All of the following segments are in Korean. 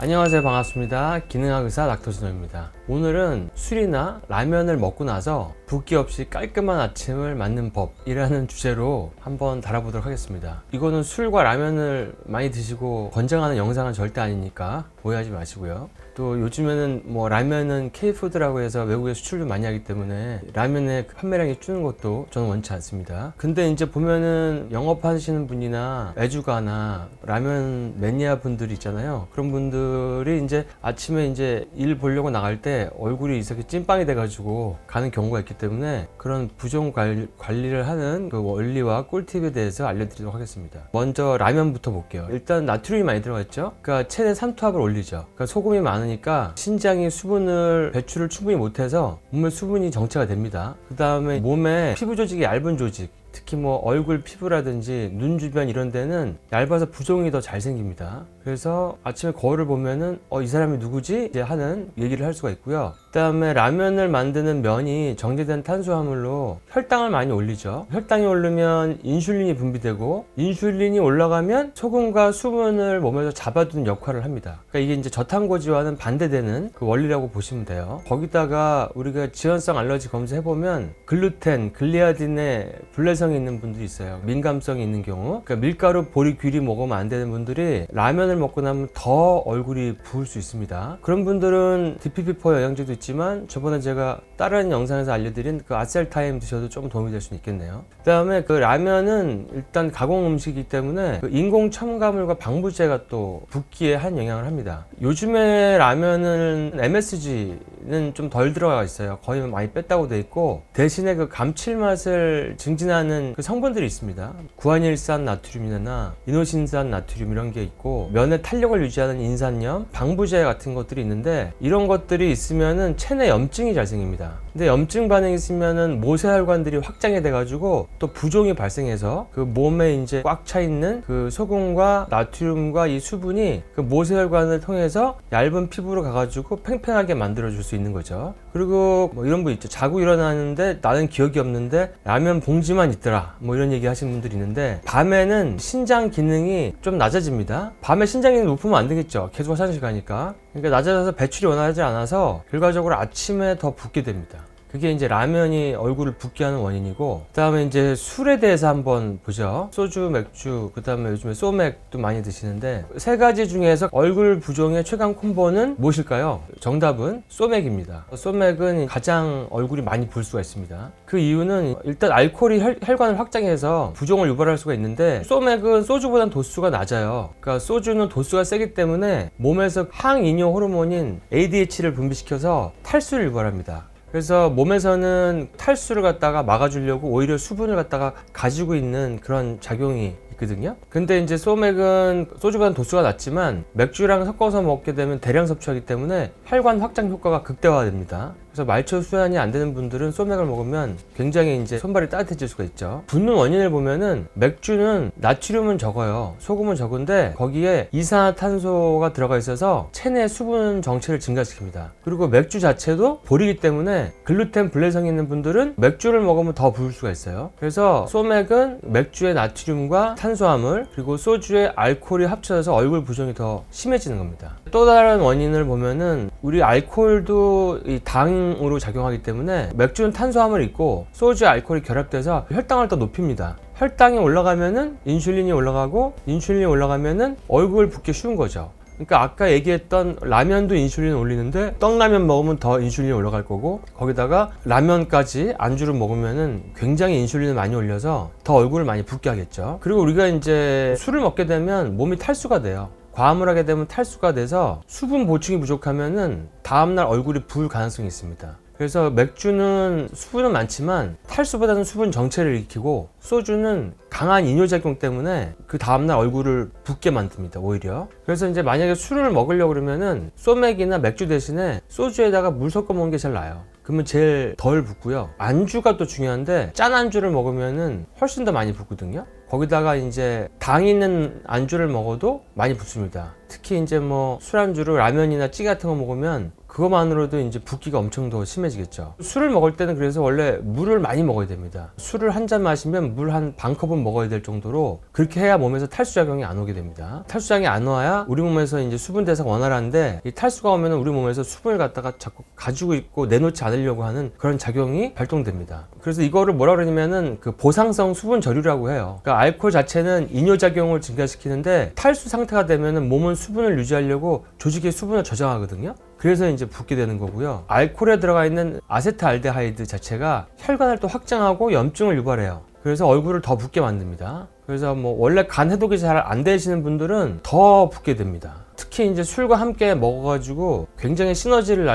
안녕하세요, 반갑습니다. 기능학 의사 닥터진호입니다. 오늘은 술이나 라면을 먹고 나서 붓기 없이 깔끔한 아침을 맞는 법이라는 주제로 한번 다뤄보도록 하겠습니다. 이거는 술과 라면을 많이 드시고 권장하는 영상은 절대 아니니까 오해하지 마시고요. 또 요즘에는 뭐 라면은 K푸드라고 해서 외국에 수출도 많이 하기 때문에 라면의 판매량이 주는 것도 저는 원치 않습니다. 근데 이제 보면은 영업하시는 분이나 애주가나 라면 매니아 분들이 있잖아요. 그런 분들이 이제 아침에 이제 일 보려고 나갈 때 얼굴이 이렇게 찐빵이 돼가지고 가는 경우가 있기 때문에 그런 부종 관리를 하는 그 원리와 꿀팁에 대해서 알려드리도록 하겠습니다. 먼저 라면부터 볼게요. 일단 나트륨이 많이 들어가 있죠. 그러니까 체내 산투압을 올리죠. 그러니까 소금이 많으니까 신장이 수분을 배출을 충분히 못해서 몸에 수분이 정체가 됩니다. 그 다음에 몸에 피부 조직이 얇은 조직, 특히 뭐 얼굴 피부라든지 눈 주변 이런 데는 얇아서 부종이 더 잘 생깁니다. 그래서 아침에 거울을 보면은 이 사람이 누구지? 이제 하는 얘기를 할 수가 있고요. 그 다음에 라면을 만드는 면이 정제된 탄수화물로 혈당을 많이 올리죠. 혈당이 오르면 인슐린이 분비되고 인슐린이 올라가면 소금과 수분을 몸에서 잡아두는 역할을 합니다. 그러니까 이게 이제 저탄고지와는 반대되는 그 원리라고 보시면 돼요. 거기다가 우리가 지연성 알러지 검사해보면 글루텐, 글리아딘에 불내성이 있는 분들이 있어요. 민감성이 있는 경우. 그러니까 밀가루, 보리, 귀리 먹으면 안 되는 분들이 라면을 먹고 나면 더 얼굴이 부을 수 있습니다. 그런 분들은 DPP4 영양제도 있지만 저번에 제가 다른 영상에서 알려드린 그 아셀타임 드셔도 좀 도움이 될 수 있겠네요. 그 다음에 그 라면은 일단 가공 음식이기 때문에 그 인공 첨가물과 방부제가 또 붓기에 한 영향을 합니다. 요즘에 라면은 MSG는 좀 덜 들어가 있어요. 거의 많이 뺐다고 돼 있고 대신에 그 감칠맛을 증진하는 그 성분들이 있습니다. 구안일산 나트륨이나 이노신산 나트륨 이런 게 있고 면의 탄력을 유지하는 인산염, 방부제 같은 것들이 있는데 이런 것들이 있으면은 체내 염증이 잘 생깁니다. 근데 염증 반응이 있으면은 모세혈관들이 확장이 돼가지고 또 부종이 발생해서 그 몸에 이제 꽉 차 있는 그 소금과 나트륨과 이 수분이 그 모세혈관을 통해서 얇은 피부로 가가지고 팽팽하게 만들어줄 수 있는 거죠. 그리고 뭐 이런 분 있죠. 자고 일어나는데 나는 기억이 없는데 라면 봉지만 있더라. 뭐 이런 얘기 하시는 분들이 있는데 밤에는 신장 기능이 좀 낮아집니다. 밤에 신장 기능이 높으면 안 되겠죠. 계속 화장실 가니까. 그러니까 낮아져서 배출이 원활하지 않아서 결과적으로 아침에 더 붓게 됩니다. 그게 이제 라면이 얼굴을 붓게 하는 원인이고, 그 다음에 이제 술에 대해서 한번 보죠. 소주, 맥주, 그 다음에 요즘에 소맥도 많이 드시는데 세 가지 중에서 얼굴 부종의 최강 콤보는 무엇일까요? 정답은 소맥입니다. 소맥은 가장 얼굴이 많이 부을 수가 있습니다. 그 이유는 일단 알코올이 혈관을 확장해서 부종을 유발할 수가 있는데 소맥은 소주보다는 도수가 낮아요. 그러니까 소주는 도수가 세기 때문에 몸에서 항이뇨 호르몬인 ADH를 분비시켜서 탈수를 유발합니다. 그래서 몸에서는 탈수를 갖다가 막아주려고 오히려 수분을 갖다가 가지고 있는 그런 작용이 있거든요. 근데 이제 소맥은 소주보다는 도수가 낮지만 맥주랑 섞어서 먹게 되면 대량 섭취하기 때문에 혈관 확장 효과가 극대화됩니다. 그래서 말초 수환이 안 되는 분들은 소맥을 먹으면 굉장히 이제 손발이 따뜻해질 수가 있죠. 붓는 원인을 보면은 맥주는 나트륨은 적어요. 소금은 적은데 거기에 이산화탄소가 들어가 있어서 체내 수분 정체를 증가시킵니다. 그리고 맥주 자체도 보리기 때문에 글루텐 불내성이 있는 분들은 맥주를 먹으면 더 부을 수가 있어요. 그래서 소맥은 맥주의 나트륨과 탄수화물 그리고 소주의 알코올이 합쳐져서 얼굴 부종이 더 심해지는 겁니다. 또 다른 원인을 보면은 우리 알코올도 이 당으로 작용하기 때문에 맥주는 탄수화물이 있고 소주에 알코올이 결합돼서 혈당을 더 높입니다. 혈당이 올라가면은 인슐린이 올라가고 인슐린이 올라가면은 얼굴 붓기 쉬운 거죠. 그러니까 아까 얘기했던 라면도 인슐린 올리는데 떡라면 먹으면 더 인슐린이 올라갈 거고 거기다가 라면까지 안주를 먹으면은 굉장히 인슐린을 많이 올려서 더 얼굴을 많이 붓게 하겠죠. 그리고 우리가 이제 술을 먹게 되면 몸이 탈수가 돼요. 과음을 하게 되면 탈수가 돼서 수분 보충이 부족하면은 다음날 얼굴이 부을 가능성이 있습니다. 그래서 맥주는 수분은 많지만 탈수보다는 수분 정체를 일으키고 소주는 강한 이뇨작용 때문에 그 다음날 얼굴을 붓게 만듭니다. 오히려. 그래서 이제 만약에 술을 먹으려고 그러면은 소맥이나 맥주 대신에 소주에다가 물 섞어 먹는 게 제일 나아요. 그러면 제일 덜 붓고요. 안주가 또 중요한데 짠 안주를 먹으면은 훨씬 더 많이 붓거든요. 거기다가 이제 당 있는 안주를 먹어도 많이 붓습니다. 특히 이제 뭐 술안주로 라면이나 찌개 같은 거 먹으면 그것만으로도 이제 붓기가 엄청 더 심해지겠죠. 술을 먹을 때는 그래서 원래 물을 많이 먹어야 됩니다. 술을 한 잔 마시면 물 한 반 컵은 먹어야 될 정도로, 그렇게 해야 몸에서 탈수작용이 안 오게 됩니다. 탈수작용이 안 와야 우리 몸에서 이제 수분 대사가 원활한데, 이 탈수가 오면 우리 몸에서 수분을 갖다가 자꾸 가지고 있고 내놓지 않으려고 하는 그런 작용이 발동됩니다. 그래서 이거를 뭐라 그러냐면은 그 보상성 수분 저류라고 해요. 그러니까 알코올 자체는 이뇨작용을 증가시키는데, 탈수 상태가 되면은 몸은 수분을 유지하려고 조직의 수분을 저장하거든요. 그래서 이제 붓게 되는 거고요. 알코올에 들어가 있는 아세트알데하이드 자체가 혈관을 또 확장하고 염증을 유발해요. 그래서 얼굴을 더 붓게 만듭니다. 그래서 뭐 원래 간 해독이 잘 안 되시는 분들은 더 붓게 됩니다. 특히 이제 술과 함께 먹어가지고 굉장히 시너지를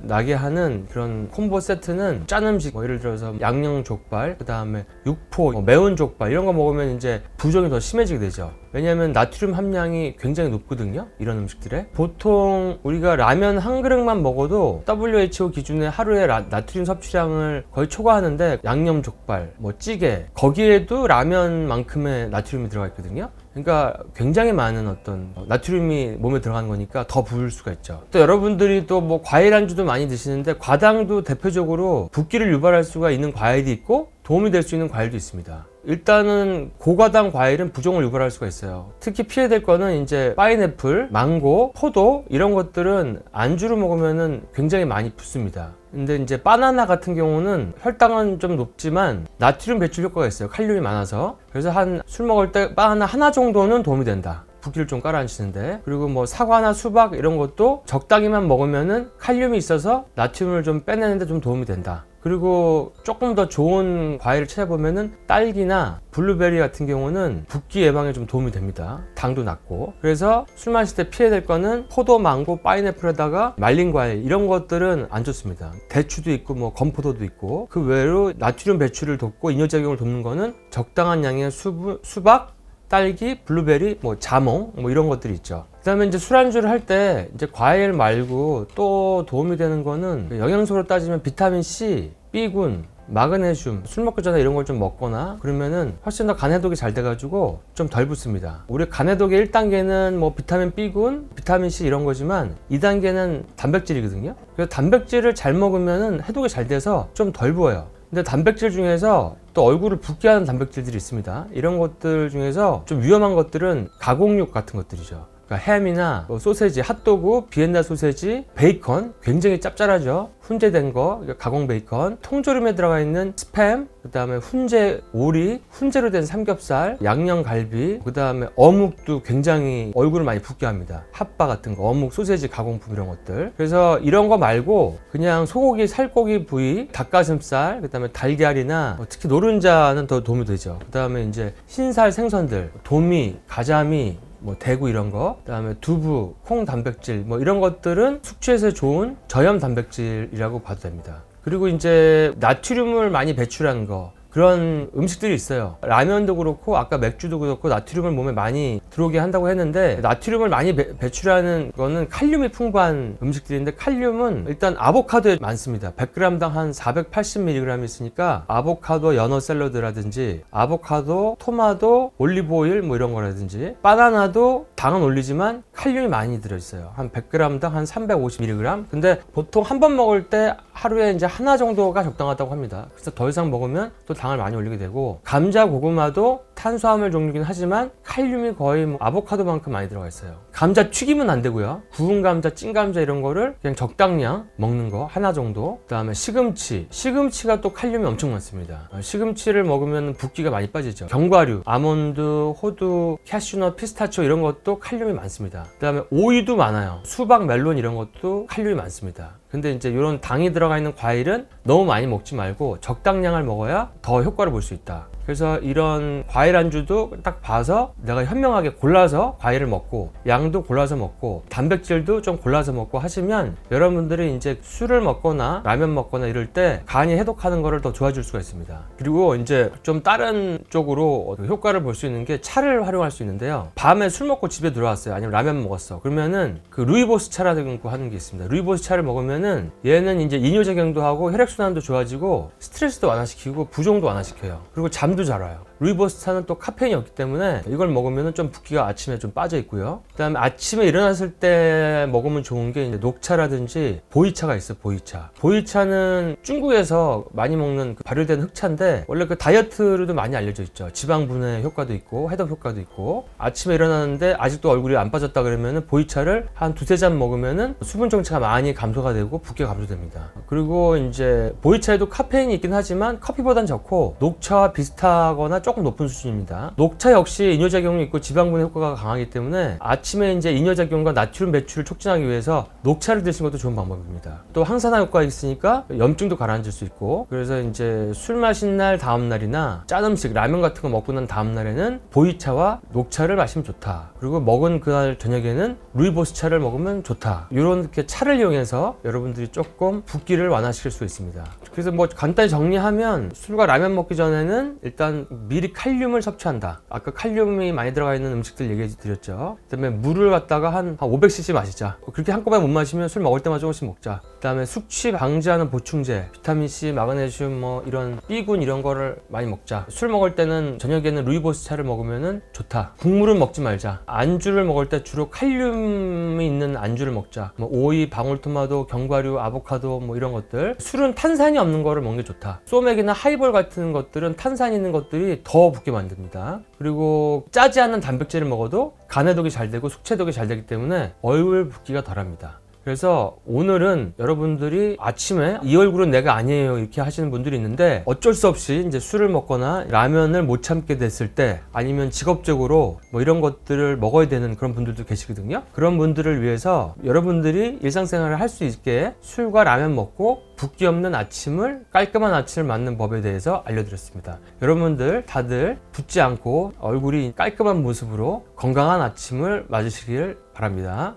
나게 하는 그런 콤보 세트는 짠 음식, 뭐 예를 들어서 양념 족발, 그 다음에 육포, 매운 족발 이런 거 먹으면 이제 부종이 더 심해지게 되죠. 왜냐하면 나트륨 함량이 굉장히 높거든요, 이런 음식들에. 보통 우리가 라면 한 그릇만 먹어도 WHO 기준의 하루에 나트륨 섭취량을 거의 초과하는데, 양념 족발, 뭐 찌개, 거기에도 라면만큼의 나트륨이 들어가 있거든요. 그러니까 굉장히 많은 어떤 나트륨이 몸에 들어가는 거니까 더 부을 수가 있죠. 또 여러분들이 또 뭐 과일 안주도 많이 드시는데, 과당도 대표적으로 붓기를 유발할 수가 있는 과일이 있고 도움이 될 수 있는 과일도 있습니다. 일단은 고과당 과일은 부종을 유발할 수가 있어요. 특히 피해야 될 거는 이제 파인애플, 망고, 포도 이런 것들은 안주로 먹으면은 굉장히 많이 붓습니다. 근데 이제 바나나 같은 경우는 혈당은 좀 높지만 나트륨 배출 효과가 있어요. 칼륨이 많아서. 그래서 한 술 먹을 때 바나나 하나 정도는 도움이 된다, 붓기를 좀 깔아앉히는데. 그리고 뭐 사과나 수박 이런 것도 적당히만 먹으면은 칼륨이 있어서 나트륨을 좀 빼내는데 좀 도움이 된다. 그리고 조금 더 좋은 과일을 찾아보면은 딸기나 블루베리 같은 경우는 붓기 예방에 좀 도움이 됩니다. 당도 낮고. 그래서 술 마실 때 피해야 될 거는 포도, 망고, 파인애플에다가 말린 과일 이런 것들은 안 좋습니다. 대추도 있고 뭐 건포도도 있고. 그 외로 나트륨 배출을 돕고 이뇨작용을 돕는 거는 적당한 양의 수박, 딸기, 블루베리, 뭐 자몽 뭐 이런 것들이 있죠. 그 다음에 이제 술안주를 할 때 이제 과일 말고 또 도움이 되는 거는, 영양소로 따지면 비타민 C, B군, 마그네슘, 술 먹기 전에 이런 걸 좀 먹거나 그러면은 훨씬 더 간 해독이 잘 돼가지고 좀 덜 붓습니다. 우리 간 해독의 1단계는 뭐 비타민 B군, 비타민 C 이런 거지만 2단계는 단백질이거든요. 그래서 단백질을 잘 먹으면은 해독이 잘 돼서 좀 덜 부어요. 근데 단백질 중에서 또 얼굴을 붓게 하는 단백질들이 있습니다. 이런 것들 중에서 좀 위험한 것들은 가공육 같은 것들이죠. 그러니까 햄이나 소세지, 핫도그, 비엔나 소세지, 베이컨 굉장히 짭짤하죠. 훈제된 거, 가공 베이컨, 통조림에 들어가 있는 스팸, 그 다음에 훈제 오리, 훈제로 된 삼겹살, 양념 갈비, 그 다음에 어묵도 굉장히 얼굴을 많이 붓게 합니다. 핫바 같은 거, 어묵, 소세지, 가공품 이런 것들. 그래서 이런 거 말고 그냥 소고기, 살코기 부위, 닭가슴살, 그 다음에 달걀이나 특히 노른자는 더 도움이 되죠. 그 다음에 이제 흰살 생선들, 도미, 가자미, 뭐 대구 이런 거, 그다음에 두부, 콩 단백질 뭐 이런 것들은 숙취에서 좋은 저염 단백질이라고 봐도 됩니다. 그리고 이제 나트륨을 많이 배출한 거, 그런 음식들이 있어요. 라면도 그렇고 아까 맥주도 그렇고 나트륨을 몸에 많이 들어오게 한다고 했는데, 나트륨을 많이 배출하는 거는 칼륨이 풍부한 음식들인데, 칼륨은 일단 아보카도에 많습니다. 100g당 한 480mg 있으니까 아보카도 연어 샐러드라든지 아보카도, 토마토, 올리브오일 뭐 이런 거라든지, 바나나도 당은 올리지만 칼륨이 많이 들어있어요. 한 100g당 한 350mg. 근데 보통 한 번 먹을 때 하루에 이제 하나 정도가 적당하다고 합니다. 그래서 더 이상 먹으면 또 당을 많이 올리게 되고, 감자, 고구마도 탄수화물 종류긴 하지만 칼륨이 거의 뭐 아보카도만큼 많이 들어가 있어요. 감자 튀기면 안 되고요. 구운 감자, 찐 감자 이런 거를 그냥 적당량 먹는 거 하나 정도. 그 다음에 시금치가 또 칼륨이 엄청 많습니다. 시금치를 먹으면 붓기가 많이 빠지죠. 견과류, 아몬드, 호두, 캐슈넛, 피스타치오 이런 것도 칼륨이 많습니다. 그 다음에 오이도 많아요. 수박, 멜론 이런 것도 칼륨이 많습니다. 근데 이제 이런 당이 들어가 있는 과일은 너무 많이 먹지 말고 적당량을 먹어야 더 효과를 볼 수 있다. 그래서 이런 과일 안주도 딱 봐서 내가 현명하게 골라서 과일을 먹고, 양도 골라서 먹고, 단백질도 좀 골라서 먹고 하시면 여러분들이 이제 술을 먹거나 라면 먹거나 이럴 때 간이 해독하는 거를 더 도와줄 수가 있습니다. 그리고 이제 좀 다른 쪽으로 효과를 볼 수 있는 게 차를 활용할 수 있는데요. 밤에 술 먹고 집에 들어왔어요. 아니면 라면 먹었어. 그러면은 그 루이보스 차라고 하는 게 있습니다. 루이보스 차를 먹으면은 얘는 이제 이뇨작용도 하고 혈액순환도 좋아지고 스트레스도 완화시키고 부종도 완화시켜요. 그리고 잠도 잘 와요. 루이보스타는 또 카페인이 없기 때문에 이걸 먹으면 좀 붓기가 아침에 좀 빠져 있고요. 그 다음에 아침에 일어났을 때 먹으면 좋은 게 이제 녹차라든지 보이차가 있어요. 보이차는 중국에서 많이 먹는 그 발효된 흑차인데 원래 그 다이어트로도 많이 알려져 있죠. 지방 분해 효과도 있고 해독 효과도 있고, 아침에 일어나는데 아직도 얼굴이 안 빠졌다 그러면 보이차를 한 두세 잔 먹으면은 수분 정체가 많이 감소가 되고 붓기가 감소됩니다. 그리고 이제 보이차에도 카페인이 있긴 하지만 커피보단 적고 녹차와 비슷하거나 조금 높은 수준입니다. 녹차 역시 이뇨작용이 있고 지방 분해 효과가 강하기 때문에 아침에 이제 이뇨작용과 나트륨 배출을 촉진하기 위해서 녹차를 드시는 것도 좋은 방법입니다. 또 항산화 효과가 있으니까 염증도 가라앉을 수 있고, 그래서 이제 술 마신 날 다음 날이나 짠 음식 라면 같은 거 먹고 난 다음 날에는 보이차와 녹차를 마시면 좋다. 그리고 먹은 그날 저녁에는 루이보스 차를 먹으면 좋다. 이렇게 차를 이용해서 여러분들이 조금 붓기를 완화시킬 수 있습니다. 그래서 뭐 간단히 정리하면 술과 라면 먹기 전에는 일단 미리 칼륨을 섭취한다. 아까 칼륨이 많이 들어가 있는 음식들 얘기해 드렸죠. 그 다음에 물을 갖다가 한 500cc 마시자. 그렇게 한꺼번에 못 마시면 술 먹을 때마다 조금씩 먹자. 그 다음에 숙취 방지하는 보충제, 비타민C, 마그네슘, 뭐 이런 B군 이런 거를 많이 먹자. 술 먹을 때는 저녁에는 루이보스 차를 먹으면 좋다. 국물은 먹지 말자. 안주를 먹을 때 주로 칼륨이 있는 안주를 먹자. 뭐 오이, 방울토마토, 견과류, 아보카도 뭐 이런 것들. 술은 탄산이 없는 거를 먹는 게 좋다. 소맥이나 하이볼 같은 것들은 탄산이 있는 것들이 더 붓게 만듭니다. 그리고 짜지 않는 단백질을 먹어도 간해독이 잘 되고 숙취해독이 잘 되기 때문에 얼굴 붓기가 덜합니다. 그래서 오늘은 여러분들이 아침에 이 얼굴은 내가 아니에요 이렇게 하시는 분들이 있는데, 어쩔 수 없이 이제 술을 먹거나 라면을 못 참게 됐을 때, 아니면 직업적으로 뭐 이런 것들을 먹어야 되는 그런 분들도 계시거든요. 그런 분들을 위해서 여러분들이 일상생활을 할 수 있게 술과 라면 먹고 붓기 없는 아침을, 깔끔한 아침을 맞는 법에 대해서 알려드렸습니다. 여러분들 다들 붓지 않고 얼굴이 깔끔한 모습으로 건강한 아침을 맞으시길 바랍니다.